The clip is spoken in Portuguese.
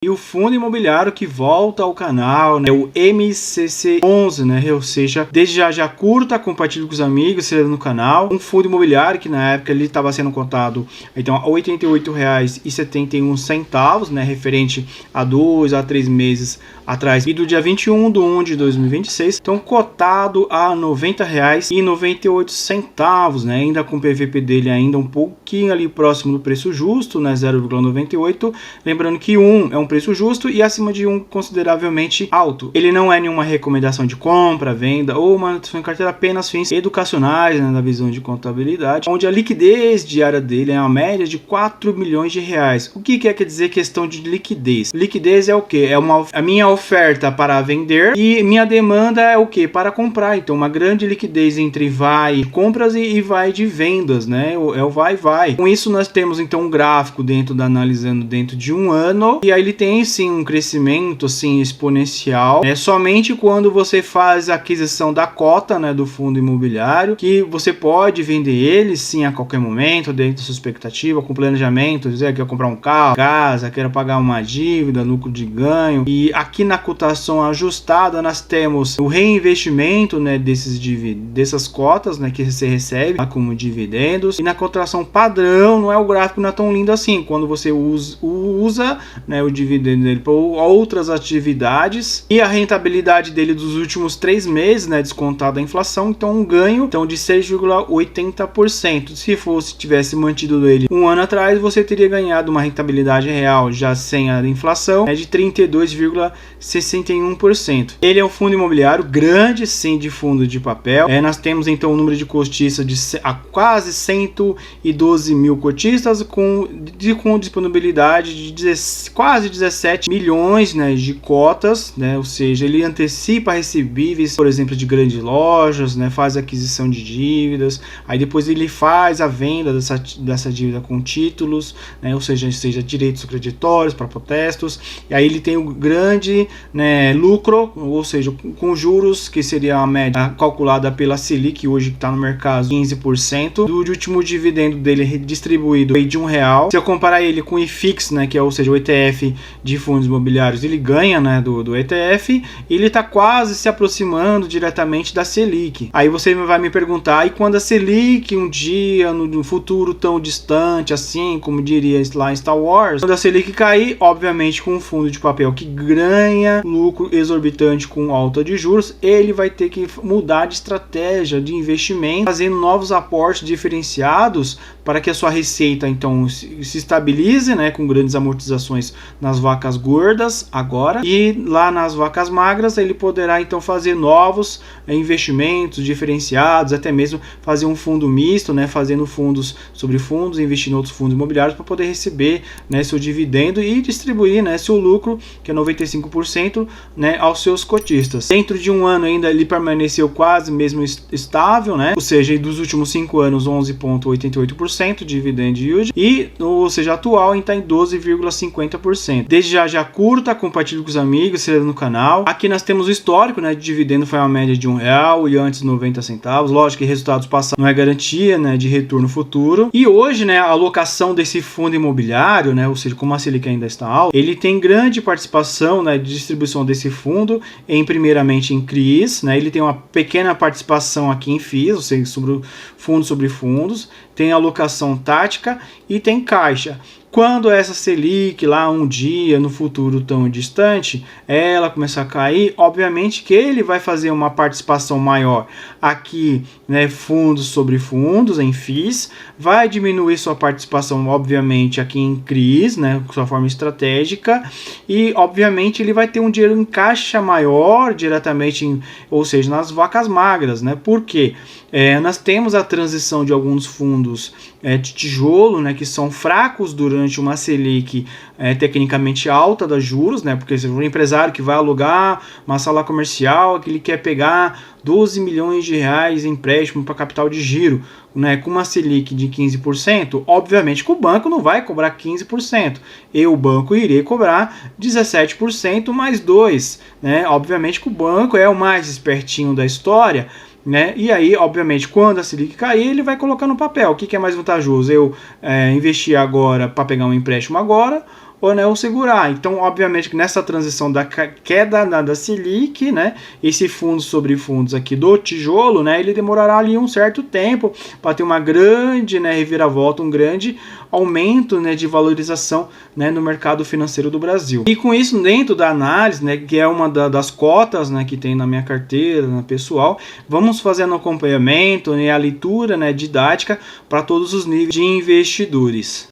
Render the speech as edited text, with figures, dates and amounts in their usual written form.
E o fundo imobiliário que volta ao canal, né, o MCC11, né, ou seja, desde já curta, compartilhe com os amigos, se inscreva no canal. Um fundo imobiliário que na época ele estava sendo cotado então a R$ 88,71, né, referente a 2 a 3 meses atrás, e do dia 21/1 de 2026, então cotado a R$ 90,98, né, ainda com o PVP dele ainda um pouquinho ali próximo do preço justo, né, 0,98, lembrando que 1 é um preço justo e acima de 1 consideravelmente alto. Ele não é nenhuma recomendação de compra, venda ou manutenção em carteira, apenas fins educacionais, né, na visão de contabilidade, onde a liquidez diária dele é uma média de R$ 4 milhões. O que quer dizer questão de liquidez? Liquidez é o que? É a minha oferta para vender e minha demanda é o que? Para comprar. Então uma grande liquidez entre vai de compras e vai de vendas, né? É o vai. Com isso nós temos então um gráfico analisando dentro de um ano, e aí ele tem sim um crescimento assim exponencial, somente quando você faz a aquisição da cota, né, do fundo imobiliário, que você pode vender ele sim a qualquer momento, dentro da sua expectativa, com planejamento, quer comprar um carro, casa, quer pagar uma dívida, lucro de ganho. E aqui na cotação ajustada nós temos o reinvestimento, né, dessas cotas, né, que você recebe como dividendos, e na cotação padrão não é o gráfico, não é tão lindo assim, quando você usa, né, o dividendo dele para outras atividades, e a rentabilidade dele dos últimos 3 meses, né, descontada a inflação, então um ganho de 6,80%. Se tivesse mantido ele um ano atrás, você teria ganhado uma rentabilidade real já sem a inflação de 32,61%. Ele é um fundo imobiliário grande, sim, de fundo de papel. Nós temos então um número de cotistas de quase 112 mil cotistas, com disponibilidade de quase 17 milhões, né, de cotas, né, ou seja, ele antecipa recebíveis, por exemplo, de grandes lojas, né, faz aquisição de dívidas, aí depois ele faz a venda dessa dívida com títulos, né, ou seja, direitos creditórios para protestos, e aí ele tem o grande, né, lucro, ou seja, com juros, que seria a média calculada pela Selic, hoje que está no mercado 15%, do último dividendo dele distribuído de R$1. Se eu comparar ele com o IFIX, né, que é, ou seja, o ETF de fundos imobiliários, ele ganha, né, do ETF, e ele está quase se aproximando diretamente da Selic. Aí você vai me perguntar, e quando a Selic um dia, no futuro tão distante, assim, como diria lá em Star Wars, quando a Selic cair, obviamente com um fundo de papel que ganha lucro exorbitante com alta de juros, ele vai ter que mudar de estratégia de investimento, fazendo novos aportes diferenciados para que a sua receita então se estabilize, né, com grandes amortizações nas vacas gordas agora, e lá nas vacas magras ele poderá então fazer novos investimentos diferenciados, até mesmo fazer um fundo misto, né, fazendo fundos sobre fundos, investir em outros fundos imobiliários para poder receber, né, seu dividendo e distribuir, né, seu lucro, que é 95%, né, aos seus cotistas. Dentro de um ano ainda ele permaneceu quase mesmo estável, né, ou seja, dos últimos 5 anos 11,88% de dividend yield, e ou seja, atual está em 12,50%. Desde já curta, compartilhe com os amigos, se inscreva no canal. Aqui nós temos o histórico, né, de dividendo, foi uma média de R$1 e antes 90 centavos. Lógico que resultados passados não é garantia, né, de retorno futuro. E hoje, né, a alocação desse fundo imobiliário, né, ou seja, como a Selic ainda está alta, ele tem grande participação, né, de distribuição desse fundo primeiramente em CRIs, né, ele tem uma pequena participação aqui em FIIs, ou seja, sobre fundos, tem alocação tática e tem caixa. Quando essa Selic lá um dia no futuro tão distante, ela começar a cair, obviamente que ele vai fazer uma participação maior aqui, né, fundos sobre fundos, em FIIs, vai diminuir sua participação, obviamente, aqui em CRIs, né, com sua forma estratégica, e obviamente ele vai ter um dinheiro em caixa maior diretamente, ou seja, nas vacas magras, né? Por quê? Nós temos a transição de alguns fundos de tijolo, né, que são fracos durante uma Selic tecnicamente alta das juros, né, porque se for um empresário que vai alugar uma sala comercial, que ele quer pegar 12 milhões de reais em empréstimo para capital de giro, né, com uma Selic de 15%, obviamente que o banco não vai cobrar 15%, o banco iria cobrar 17% mais 2%, né, obviamente que o banco é o mais espertinho da história, né? E aí, obviamente, quando a Selic cair, ele vai colocar no papel. O que é mais vantajoso? Eu investir agora para pegar um empréstimo agora, ou, né, ou segurar. Então, obviamente, que nessa transição da queda da Selic, né, esse fundo sobre fundos aqui do tijolo, né, ele demorará ali um certo tempo para ter uma grande, né, reviravolta, um grande aumento, né, de valorização, né, no mercado financeiro do Brasil. E com isso, dentro da análise, né, que é uma das cotas, né, que tem na minha carteira, na pessoal, vamos fazendo acompanhamento, né, a leitura, né, didática para todos os níveis de investidores.